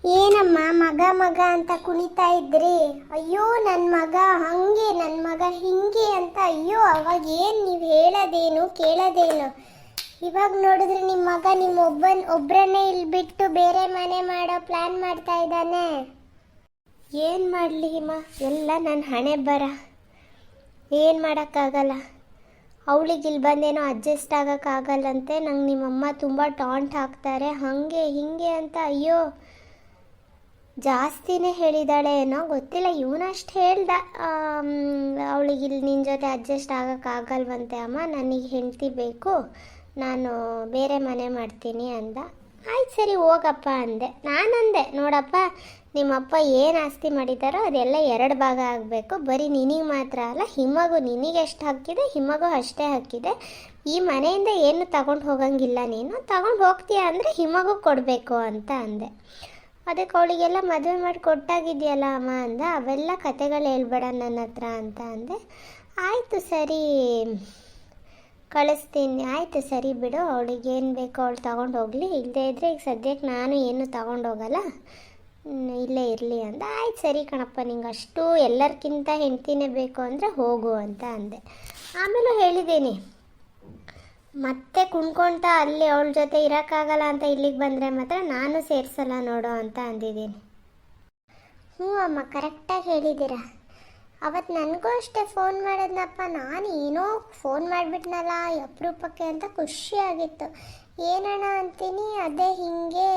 ಏನಮ್ಮ ಮಗ ಮಗ ಅಂತ ಕುಣಿತಾ ಇದ್ರಿ? ಅಯ್ಯೋ ನನ್ನ ಮಗ ಹಂಗೆ, ನನ್ನ ಮಗ ಹಿಂಗೆ ಅಂತ. ಅಯ್ಯೋ ಅವಾಗ ಏನು ನೀವು ಹೇಳೋದೇನು ಕೇಳೋದೇನು? ಇವಾಗ ನೋಡಿದ್ರೆ ನಿಮ್ಮ ಮಗ ಒಬ್ಬರನ್ನೇ ಇಲ್ಲಿ ಬಿಟ್ಟು ಬೇರೆ ಮನೆ ಮಾಡೋ ಪ್ಲ್ಯಾನ್ ಮಾಡ್ತಾ ಇದ್ದಾನೆ. ಏನು ಮಾಡಲಿ ಹಿಮ, ಎಲ್ಲ ನನ್ನ ಹಣೆ ಬರ. ಏನು ಮಾಡೋಕ್ಕಾಗಲ್ಲ. ಅವಳಿಗೆ ಇಲ್ಲಿ ಬಂದೇನೋ ಅಡ್ಜಸ್ಟ್ ಆಗೋಕ್ಕಾಗಲ್ಲಂತೆ. ನಂಗೆ ನಿಮ್ಮಮ್ಮ ತುಂಬ ಟಾಂಟ್ ಹಾಕ್ತಾರೆ, ಹಾಗೆ ಹೀಗೆ ಅಂತ. ಅಯ್ಯೋ ಜಾಸ್ತಿನೇ ಹೇಳಿದಾಳೆ ಏನೋ ಗೊತ್ತಿಲ್ಲ. ಇವನಷ್ಟು ಹೇಳ್ದ, ಅವಳಿಗೆ ಇಲ್ಲಿ ನಿನ್ನ ಜೊತೆ ಅಡ್ಜಸ್ಟ್ ಆಗೋಕ್ಕಾಗಲ್ವಂತೆ ಅಮ್ಮ, ನನಗೆ ಹೆಂಡತಿ ಬೇಕು, ನಾನು ಬೇರೆ ಮನೆ ಮಾಡ್ತೀನಿ ಅಂದ. ಆಯ್ತು ಸರಿ ಹೋಗಪ್ಪ ಅಂದೆ. ನಾನಂದೆ, ನೋಡಪ್ಪ ನಿಮ್ಮಪ್ಪ ಏನು ಆಸ್ತಿ ಮಾಡಿದಾರೋ ಅದೆಲ್ಲ 2 ಭಾಗ ಆಗಬೇಕು. ಬರೀ ನಿನಗೆ ಮಾತ್ರ ಅಲ್ಲ, ಹಿಮಗೂ ನಿನಗೆ ಎಷ್ಟು ಹಕ್ಕಿದೆ ಹಿಮಗೂ ಅಷ್ಟೇ ಹಕ್ಕಿದೆ. ಈ ಮನೆಯಿಂದ ಏನು ತಗೊಂಡು ಹೋಗಂಗಿಲ್ಲ, ನೀನು ತಗೊಂಡು ಹೋಗ್ತೀಯ ಅಂದರೆ ಹಿಮಗೂ ಕೊಡಬೇಕು ಅಂತ ಅಂದೆ. ಅದಕ್ಕೆ ಅವಳಿಗೆಲ್ಲ ಮದುವೆ ಮಾಡಿ ಕೊಟ್ಟಾಗಿದೆಯಲ್ಲ ಅಮ್ಮ ಅಂದ. ಅವೆಲ್ಲ ಕತೆಗಳು ಹೇಳ್ಬೇಡ ನನ್ನ ಹತ್ರ ಅಂತ ಅಂದೆ. ಆಯಿತು ಸರಿ ಕಳಿಸ್ತೀನಿ, ಆಯಿತು ಸರಿ ಬಿಡು, ಅವಳಿಗೆ ಏನು ಬೇಕೋ ಅವಳು ತಗೊಂಡು ಹೋಗಲಿ, ಇಲ್ಲದೇ ಇದ್ದರೆ ಈಗ ಸದ್ಯಕ್ಕೆ ನಾನು ಏನು ತಗೊಂಡೋಗಲ್ಲ, ಇಲ್ಲೇ ಇರಲಿ ಅಂದ. ಆಯ್ತು ಸರಿ ಕಣಪ್ಪ, ನಿಂಗೆ ಅಷ್ಟು ಎಲ್ಲರಿಗಿಂತ ಹೆಂಡ್ತಿನೇ ಬೇಕು ಅಂದರೆ ಹೋಗು ಅಂತ ಅಂದೆ. ಆಮೇಲೆ ಹೇಳಿದ್ದೀನಿ, ಮತ್ತೆ ಕುಣ್ಕೊಳ್ತಾ ಅಲ್ಲಿ ಅವಳ ಜೊತೆ ಇರೋಕ್ಕಾಗಲ್ಲ ಅಂತ ಇಲ್ಲಿಗೆ ಬಂದರೆ ಮಾತ್ರ ನಾನು ಸೇರಿಸಲ್ಲ ನೋಡು ಅಂತ ಅಂದಿದ್ದೀನಿ. ಹ್ಞೂ ಅಮ್ಮ, ಕರೆಕ್ಟಾಗಿ ಹೇಳಿದ್ದೀರಾ. ಅವತ್ತು ನನಗೂ ಅಷ್ಟೇ ಫೋನ್ ಮಾಡಿದ್ನಪ್ಪ, ನಾನು ಏನೋ ಫೋನ್ ಮಾಡಿಬಿಟ್ನಲ್ಲ ಅಪರೂಪಕ್ಕೆ ಅಂತ ಖುಷಿಯಾಗಿತ್ತು. ಏನಣ್ಣ ಅಂತೀನಿ, ಅದೇ ಹೀಗೆ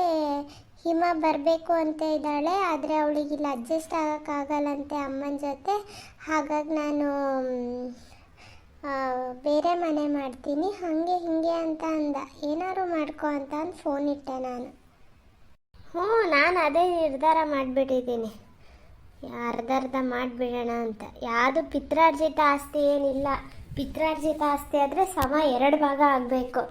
ಹಿಮ ಬರಬೇಕು ಅಂತ ಇದ್ದಾಳೆ, ಆದರೆ ಅವಳಿಗಿಲ್ಲ ಅಡ್ಜಸ್ಟ್ ಆಗೋಕ್ಕಾಗಲ್ಲಂತೆ ಅಮ್ಮನ ಜೊತೆ, ಹಾಗಾಗಿ ನಾನು ಬೇರೆ ಮನೆ ಮಾಡ್ತೀನಿ, ಹಾಗೆ ಹೀಗೆ ಅಂತ ಅಂದ. ಏನಾದ್ರು ಮಾಡ್ಕೊ ಅಂತ ಅಂದು ಫೋನ್ ಇಟ್ಟೆ ನಾನು. ಹ್ಞೂ, ನಾನು ಅದೇ ನಿರ್ಧಾರ ಮಾಡಿಬಿಟ್ಟಿದ್ದೀನಿ, ಅರ್ಧ ಮಾಡಿಬಿಡೋಣ ಅಂತ. ಯಾವುದು ಪಿತ್ರಾರ್ಜಿತ ಆಸ್ತಿ ಏನಿಲ್ಲ. ಪಿತ್ರಾರ್ಜಿತ ಆಸ್ತಿ ಆದರೆ 2 ಭಾಗ ಆಗಬೇಕು.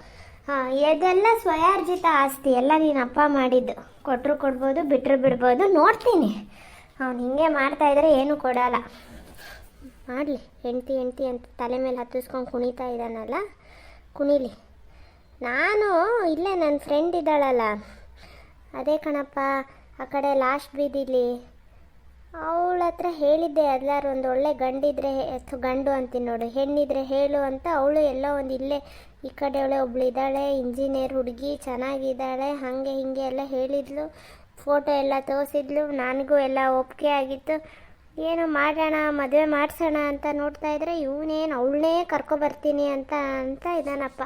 ಇದೆಲ್ಲ ಸ್ವಯಾರ್ಜಿತ ಆಸ್ತಿ, ಎಲ್ಲ ನೀನು ಅಪ್ಪ ಮಾಡಿದ್ದು. ಕೊಟ್ಟರು ಕೊಡ್ಬೋದು, ಬಿಟ್ಟರು ಬಿಡ್ಬೋದು, ನೋಡ್ತೀನಿ. ಅವ್ನು ಹಿಂಗೆ ಮಾಡ್ತಾಯಿದ್ರೆ ಏನೂ ಕೊಡೋಲ್ಲ. ಮಾಡಲಿ, ಹೆಂಡ್ತಿ ಅಂತ ತಲೆ ಮೇಲೆ ಹತ್ತಿಸ್ಕೊಂಡು ಕುಣಿತಾ ಇದ್ದಾನಲ್ಲ, ಕುಣಿಲಿ. ನಾನು ಇಲ್ಲೇ ನನ್ನ ಫ್ರೆಂಡ್ ಇದ್ದಾಳಲ್ಲ, ಅದೇ ಕಣಪ್ಪ ಆ ಕಡೆ ಲಾಸ್ಟ್ ಬೀದಿಲಿ, ಅವಳ ಹತ್ರ ಹೇಳಿದ್ದೆ, ಎಲ್ಲರೂ ಒಂದು ಒಳ್ಳೆ ಗಂಡಿದ್ರೆ ಗಂಡು ಅಂತೀನಿ ನೋಡು, ಹೆಣ್ಣಿದ್ರೆ ಹೇಳು ಅಂತ. ಅವಳು ಎಲ್ಲೋ ಒಂದು ಇಲ್ಲೇ ಈ ಕಡೆ ಒಬ್ಳು ಇದ್ದಾಳೆ, ಇಂಜಿನಿಯರ್ ಹುಡುಗಿ, ಚೆನ್ನಾಗಿದ್ದಾಳೆ, ಹಾಗೆ ಹೀಗೆ ಎಲ್ಲ ಹೇಳಿದ್ಲು, ಫೋಟೋ ಎಲ್ಲ ತೋರಿಸಿದ್ಲು. ನನಗೂ ಎಲ್ಲ ಒಪ್ಪಿಗೆ ಆಗಿತ್ತು. ಏನೋ ಮಾಡೋಣ, ಮದುವೆ ಮಾಡಿಸೋಣ ಅಂತ ನೋಡ್ತಾ ಇದ್ರೆ ಇವನೇನು ಅವಳನ್ನೇ ಕರ್ಕೊಬರ್ತೀನಿ ಅಂತ ಇದ್ದಾನಪ್ಪ.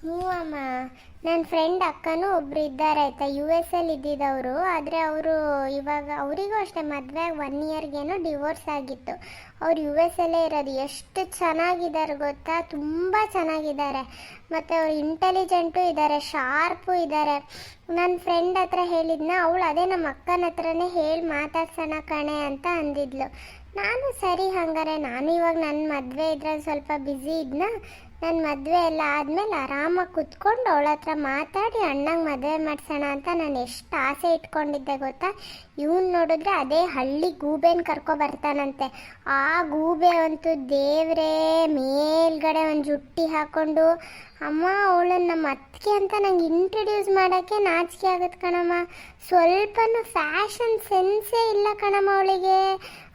ಹ್ಞೂ ಅಮ್ಮ, ನನ್ನ ಫ್ರೆಂಡ್ ಅಕ್ಕನೂ ಒಬ್ಬರು ಇದ್ದಾರೆ ಆಯಿತಾ, US ಅಲ್ಲಿ ಇದ್ದಿದ್ದವರು. ಆದರೆ ಅವರು ಇವಾಗ ಅವರಿಗೂ ಅಷ್ಟೇ ಮದುವೆ 1 ಇಯರ್ಗೇನೋ ಡಿವೋರ್ಸ್ ಆಗಿತ್ತು. ಅವ್ರು US ಅಲ್ಲೇ ಇರೋದು. ಎಷ್ಟು ಚೆನ್ನಾಗಿದ್ದಾರೆ ಗೊತ್ತಾ, ತುಂಬ ಚೆನ್ನಾಗಿದ್ದಾರೆ. ಮತ್ತು ಅವ್ರು ಇಂಟೆಲಿಜೆಂಟು ಇದ್ದಾರೆ, ಶಾರ್ಪು ಇದ್ದಾರೆ. ನನ್ನ ಫ್ರೆಂಡ್ ಹತ್ರ ಹೇಳಿದ್ನ, ಅವಳು ಅದೇ ನಮ್ಮ ಅಕ್ಕನ ಹತ್ರನೇ ಹೇಳಿ ಮಾತಾಡ್ಸೋಣ ಕಣೆ ಅಂತ ಅಂದಿದ್ಲು. ನಾನು ಸರಿ ಹಂಗಾರೆ, ನಾನು ಇವಾಗ ನನ್ನ ಮದುವೆ ಇದ್ರಲ್ಲಿ ಸ್ವಲ್ಪ ಬ್ಯುಸಿ ಇದ್ನ, ನನ್ನ ಮದುವೆ ಎಲ್ಲ ಆದಮೇಲೆ ಆರಾಮಾಗಿ ಕುತ್ಕೊಂಡು ಅವಳ ಹತ್ರ ಮಾತಾಡಿ ಅಣ್ಣಂಗೆ ಮದುವೆ ಮಾಡಿಸೋಣ ಅಂತ ನಾನು ಎಷ್ಟು ಆಸೆ ಇಟ್ಕೊಂಡಿದ್ದೆ ಗೊತ್ತಾ. ಇವನು ನೋಡಿದ್ರೆ ಅದೇ ಹಳ್ಳಿ ಗೂಬೆನ ಕರ್ಕೊಬರ್ತಾನಂತೆ. ಆ ಗೂಬೆ ಅಂತೂ ದೇವ್ರೇ, ಮೇಲ್ಗಡೆ ಒಂದು ಜುಟ್ಟಿ ಹಾಕ್ಕೊಂಡು, ಅಮ್ಮ ಅವಳನ್ನು ನಮ್ಮ ಅತ್ತಿಗೆ ಅಂತ ನಂಗೆ ಇಂಟ್ರಡ್ಯೂಸ್ ಮಾಡೋಕ್ಕೆ ನಾಚಿಕೆ ಆಗುತ್ತೆ ಕಣಮ್ಮ. ಸ್ವಲ್ಪನೂ ಫ್ಯಾಷನ್ ಸೆನ್ಸೇ ಇಲ್ಲ ಕಣಮ್ಮ ಅವಳಿಗೆ.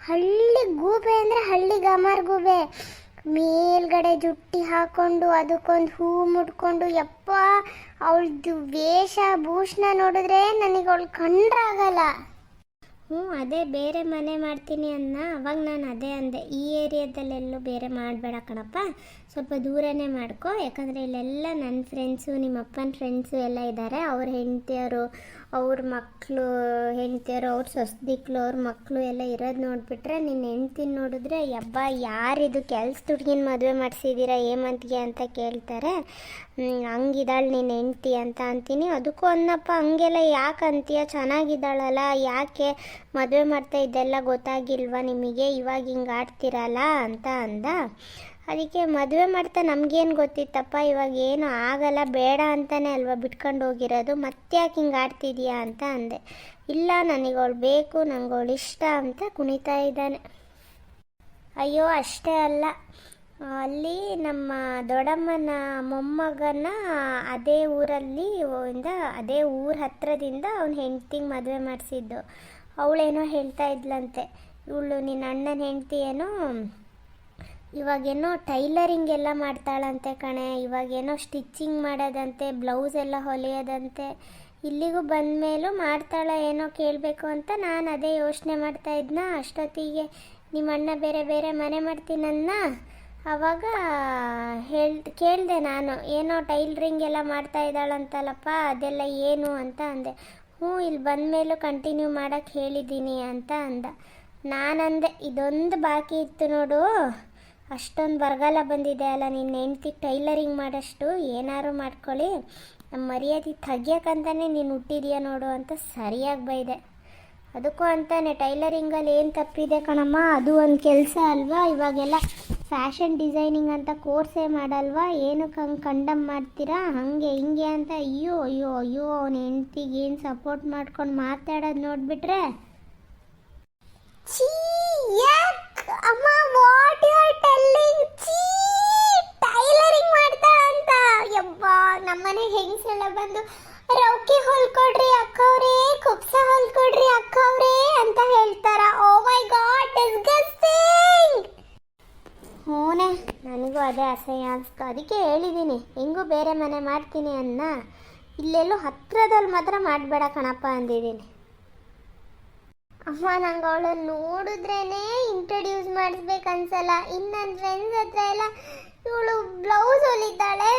ಹಳ್ಳಿ ಗೂಬೆ ಅಂದರೆ ಹಳ್ಳಿ ಗಮಾರ್ ಗೂಬೆ, ಮೇಲ್ಗಡೆ ಜುಟ್ಟಿ ಹಾಕೊಂಡು ಅದಕ್ಕೊಂದು ಹೂ ಮುಡ್ಕೊಂಡು, ಯಪ್ಪ ಅವಳದು ವೇಷ ಭೂಷಣ ನೋಡಿದ್ರೆ ನನಗೆ ಅವಳು ಕಂಡ್ರಾಗಲ್ಲ. ಹ್ಞೂ, ಅದೇ ಬೇರೆ ಮನೆ ಮಾಡ್ತೀನಿ ಅವಾಗ ನಾನು ಅದೇ ಅಂದೆ, ಈ ಏರಿಯಾದಲ್ಲೆಲ್ಲೂ ಬೇರೆ ಮಾಡಬೇಡ ಕಣಪ್ಪ, ಸ್ವಲ್ಪ ದೂರನೇ ಮಾಡ್ಕೊ. ಯಾಕಂದರೆ ಇಲ್ಲೆಲ್ಲ ನನ್ನ ಫ್ರೆಂಡ್ಸು, ನಿಮ್ಮಪ್ಪನ ಫ್ರೆಂಡ್ಸು ಎಲ್ಲ ಇದ್ದಾರೆ. ಅವ್ರ ಹೆಂಡತಿಯರು, ಅವ್ರ ಮಕ್ಕಳು ಹೆಂಡ್ತಿಯರು, ಅವ್ರ ಸೊಸೆದಿಕ್ಳು, ಅವ್ರ ಮಕ್ಕಳು ಎಲ್ಲ ಇರೋದು ನೋಡಿಬಿಟ್ರೆ, ನಿನ್ನ ಹೆಂಡ್ತಿನ ನೋಡಿದ್ರೆ ಯಬ್ಬ ಯಾರಿದು ಕೆಲ್ಸದ ಹುಡುಗಿನ ಮದುವೆ ಮಾಡಿಸಿದ್ದೀರಾ ಹೇಮಂತ್ಗೆ ಅಂತ ಕೇಳ್ತಾರೆ. ಹಂಗಿದ್ದಾಳೆ ನಿನ್ನ ಹೆಂಡ್ತಿ ಅಂತ ಅಂತೀನಿ. ಅದಕ್ಕೂ ಅನ್ನಪ್ಪ, ಹಂಗೆಲ್ಲ ಯಾಕೆ ಅಂತೀಯ, ಚೆನ್ನಾಗಿದ್ದಾಳಲ್ಲ, ಯಾಕೆ ಮದುವೆ ಮಾಡ್ತಾ ಇದೆಲ್ಲ ಗೊತ್ತಾಗಿಲ್ವಾ ನಿಮಗೆ, ಇವಾಗ ಹಿಂಗೆ ಆಡ್ತಿರಲ್ಲ ಅಂತ ಅಂದ. ಅದಕ್ಕೆ ಮದುವೆ ಮಾಡ್ತಾ ನಮಗೇನು ಗೊತ್ತಿತ್ತಪ್ಪ, ಇವಾಗ ಏನು ಆಗಲ್ಲ, ಬೇಡ ಅಂತಲೇ ಅಲ್ವಾ ಬಿಟ್ಕೊಂಡು ಹೋಗಿರೋದು, ಮತ್ತೆ ಯಾಕೆ ಹಿಂಗೆ ಆಡ್ತಿದ್ಯಾ ಅಂತ ಅಂದೆ. ಇಲ್ಲ ನನಗೆ ಅವಳು ಬೇಕು, ನಂಗೆ ಅವಳು ಇಷ್ಟ ಅಂತ ಕುಣಿತಾ ಇದ್ದಾನೆ. ಅಯ್ಯೋ ಅಷ್ಟೇ ಅಲ್ಲ, ಅಲ್ಲಿ ನಮ್ಮ ದೊಡ್ಡಮ್ಮನ ಮೊಮ್ಮಗನ ಅದೇ ಊರಲ್ಲಿ ಅದೇ ಊರ ಹತ್ರದಿಂದ ಅವನ ಹೆಂಡ್ತಿಗೆ ಮದುವೆ ಮಾಡಿಸಿದ್ದು. ಅವಳೇನೋ ಹೇಳ್ತಾ ಇದ್ಲಂತೆ, ಇವಳು ನಿನ್ನ ಅಣ್ಣನ ಹೆಂಡ್ತಿ ಏನೋ ಇವಾಗೇನೋ ಟೈಲರಿಂಗ್ ಎಲ್ಲ ಮಾಡ್ತಾಳಂತೆ ಕಣೆ, ಇವಾಗೇನೋ ಸ್ಟಿಚ್ಚಿಂಗ್ ಮಾಡೋದಂತೆ, ಬ್ಲೌಸ್ ಎಲ್ಲ ಹೊಲಿಯೋದಂತೆ. ಇಲ್ಲಿಗೂ ಬಂದ ಮೇಲೂ ಮಾಡ್ತಾಳ ಏನೋ ಕೇಳಬೇಕು ಅಂತ ನಾನು ಅದೇ ಯೋಚನೆ ಮಾಡ್ತಾ ಇದ್ನ. ಅಷ್ಟೊತ್ತಿಗೆ ನಿಮ್ಮ ಅಣ್ಣ ಬೇರೆ ಬೇರೆ ಮನೆ ಮಾಡ್ತೀನನ್ನ. ಆವಾಗ ಕೇಳಿದೆ ನಾನು, ಏನೋ ಟೈಲರಿಂಗ್ ಎಲ್ಲ ಮಾಡ್ತಾ ಇದ್ದಾಳಂತಲ್ಲಪ್ಪ, ಅದೆಲ್ಲ ಏನು ಅಂತ ಅಂದೆ. ಹ್ಞೂ, ಇಲ್ಲಿ ಬಂದ ಮೇಲೂ ಕಂಟಿನ್ಯೂ ಮಾಡೋಕ್ಕೆ ಹೇಳಿದ್ದೀನಿ ಅಂತ ಅಂದ. ನಾನಂದೆ, ಇದೊಂದು ಬಾಕಿ ಇತ್ತು ನೋಡು, ಅಷ್ಟೊಂದು ಬರಗಾಲ ಬಂದಿದೆ ಅಲ್ಲ ನಿನ್ನ ಹೆಂಡ್ತಿ ಟೈಲರಿಂಗ್ ಮಾಡೋಷ್ಟು, ಏನಾರು ಮಾಡ್ಕೊಳ್ಳಿ, ನಮ್ಮ ಮರ್ಯಾದೆ ತೆಗಿಯೋಕ್ಕಂತಾನೆ ನೀನು ಹುಟ್ಟಿದೆಯಾ ನೋಡು ಅಂತ ಸರಿಯಾಗಿ ಬೈದೆ. ಅದಕ್ಕೂ ಅಂತಾನೆ ಟೈಲರಿಂಗಲ್ಲಿ ಏನು ತಪ್ಪಿದೆ ಕಣಮ್ಮ, ಅದು ಒಂದು ಕೆಲಸ ಅಲ್ವಾ, ಇವಾಗೆಲ್ಲ ಫ್ಯಾಷನ್ ಡಿಸೈನಿಂಗ್ ಅಂತ ಕೋರ್ಸೇ ಮಾಡಲ್ವಾ, ಏನಕ್ಕೆ ಹಂಗೆ ಕಂಡಮ್ ಮಾಡ್ತೀರಾ, ಹಾಗೆ ಹಿಂಗೆ ಅಂತ. ಅಯ್ಯೋ ಅಯ್ಯೋ ಅಯ್ಯೋ, ಅವನ ಹೆಂಡ್ತಿಗೆ ಏನು ಸಪೋರ್ಟ್ ಮಾಡ್ಕೊಂಡು ಮಾತಾಡೋದು ನೋಡಿಬಿಟ್ರೆ, ಛೀ ಯಾಕ್ ಅಮ್ಮ, ವಾಟ್ ಯು ಆರ್ ಟೆಲ್ಲಿಂಗ್, ಛೀ ಟೈಲರಿಂಗ್ ಮಾಡ್ತಾಳಂತ. ಯಬ್ಬಾ, ನಮ್ಮನೆಗೆ ಹೆಂಗಸೆಲ್ಲ ಬಂದು ರೌಕೆ ಹೊಲ್ಕೊಡ್ರಿ ಅಕ್ಕವ್ರೇ, ಕುಪ್ಸ ಹೊಲ್ಕೊಡ್ರಿ ಅಕ್ಕವ್ರೇ ಅಂತ ಹೇಳ್ತಾರ. ಓ ಮೈ ಗಾಡ್, ಡಿಸ್ಗಸ್ಟಿಂಗ್. ಹೂನೆ, ನನಗೂ ಅದೇ ಅಸಹ್ಯ ಅನಿಸ್ತು. ಅದಕ್ಕೆ ಹೇಳಿದ್ದೀನಿ, ಹೆಂಗೂ ಬೇರೆ ಮನೆ ಮಾಡ್ತೀನಿ ಅನ್ನ, ಇಲ್ಲೆಲ್ಲೂ ಹತ್ರದಲ್ಲಿ ಮಾತ್ರ ಮಾಡಬೇಡ ಕಣಪ್ಪ ಅಂದಿದ್ದೀನಿ. ಅಮ್ಮ, ನಂಗೆ ಅವಳನ್ನು ನೋಡಿದ್ರೇನೆ ಇಂಟ್ರೊಡ್ಯೂಸ್ ಮಾಡಿಸ್ಬೇಕು ಅನ್ಸಲ್ಲ. ಇನ್ನು ನನ್ನ ಫ್ರೆಂಡ್ಸ್ ಹತ್ರ ಎಲ್ಲ ಇವಳು ಬ್ಲೌಸ್ ಹೊಲಿತಾಳೆ,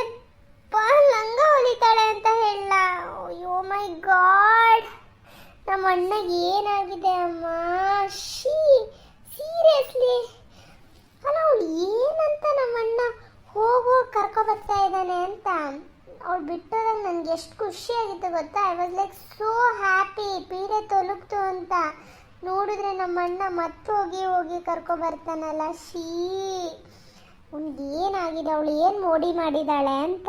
ಲಂಗ ಹೊಲಿತಾಳೆ ಅಂತ ಹೇಳ. ಅಯ್ಯೋ ಮೈ ಗಾಡ್, ನಮ್ಮ ಅಣ್ಣಗೆ ಏನಾಗಿದೆ ಅಮ್ಮ, ಶೀ ಸೀರಿಯಸ್ಲಿ. ಅಲ್ಲ, ಅವಳು ಏನಂತ ನಮ್ಮಣ್ಣ ಹೋಗೋ ಕರ್ಕೊ ಬರ್ತಾ ಇದ್ದಾನೆ ಅಂತ ಅವಳು ಬಿಟ್ಟೋದಾಗ ನನಗೆ ಎಷ್ಟು ಖುಷಿಯಾಗಿತ್ತು ಗೊತ್ತಾ. I was like so happy, ಪೀಡೆ ತೊಲಗ್ತು ಅಂತ. ನೋಡಿದ್ರೆ ನಮ್ಮಣ್ಣ ಮತ್ತೆ ಹೋಗಿ ಕರ್ಕೊ ಬರ್ತಾನಲ್ಲ, ಶೀ ಅವ್ನಿಗೆ ಏನಾಗಿದೆ, ಅವಳು ಏನು ಮೋಡಿ ಮಾಡಿದ್ದಾಳೆ ಅಂತ.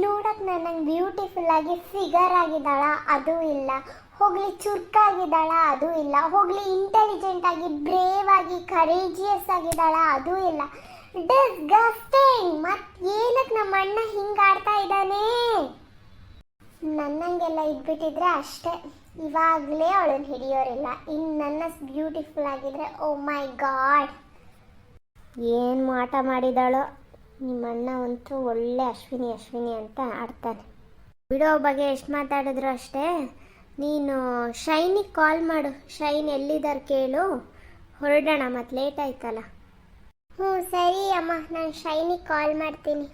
ನೋಡಕ್ಕೆ ನನಗೆ ಬ್ಯೂಟಿಫುಲ್ ಆಗಿ ಫಿಗರ್ ಆಗಿದ್ದಾಳ, ಅದು ಇಲ್ಲ. ಹೋಗ್ಲಿ ಚುರುಕಾಗಿದ್ದಾಳ, ಅದು ಇಲ್ಲ. ಹೋಗ್ಲಿ ಇಂಟೆಲಿಜೆಂಟ್ ಆಗಿ, ಬ್ರೇವ್ ಆಗಿ, ಕರೇಜಿಯಸ್ ಆಗಿದ್ದಾಳ, ಅದು ಇಲ್ಲ. ಡಿಸ್ಗಸ್ಟಿಂಗ್. ಮತ್ತೆ ಏನಕ್ಕೆ ನಮ್ಮ ಅಣ್ಣ ಹಿಂಗೆ ಆಡ್ತಾ ಇದ್ದಾನೆ? ನನ್ನಂಗೆಲ್ಲ ಇದ್ಬಿಟ್ಟಿದ್ರೆ ಅಷ್ಟೇ, ಇವಾಗಲೇ ಅವಳನ್ನು ಹಿಡಿಯೋರಿಲ್ಲ. ಇನ್ನು ನನ್ನ ಬ್ಯೂಟಿಫುಲ್ ಆಗಿದ್ರೆ, ಓ ಮೈ ಗಾಡ್, ಏನು ಮಾಟ ಮಾಡಿದಾಳೋ. ನಿಮ್ಮಣ್ಣ ಅಂತೂ ಒಳ್ಳೆ ಅಶ್ವಿನಿ ಅಂತ ಆಡ್ತಾನೆ. ಬಿಡೋ ಬಗ್ಗೆ ಎಷ್ಟು ಮಾತಾಡಿದ್ರು ಅಷ್ಟೇ. ನೀನು ಶೈನಿಗೆ ಕಾಲ್ ಮಾಡು, ಶೈನ್ ಎಲ್ಲಿದ್ದಾರೆ ಕೇಳು, ಹೊರಡೋಣ, ಮತ್ತೆ ಲೇಟ್ ಆಯ್ತಲ್ಲ. ಹ್ಞೂ ಸರಿ ಅಮ್ಮ, ನಾನು ಶೈನಿಗೆ ಕಾಲ್ ಮಾಡ್ತೀನಿ.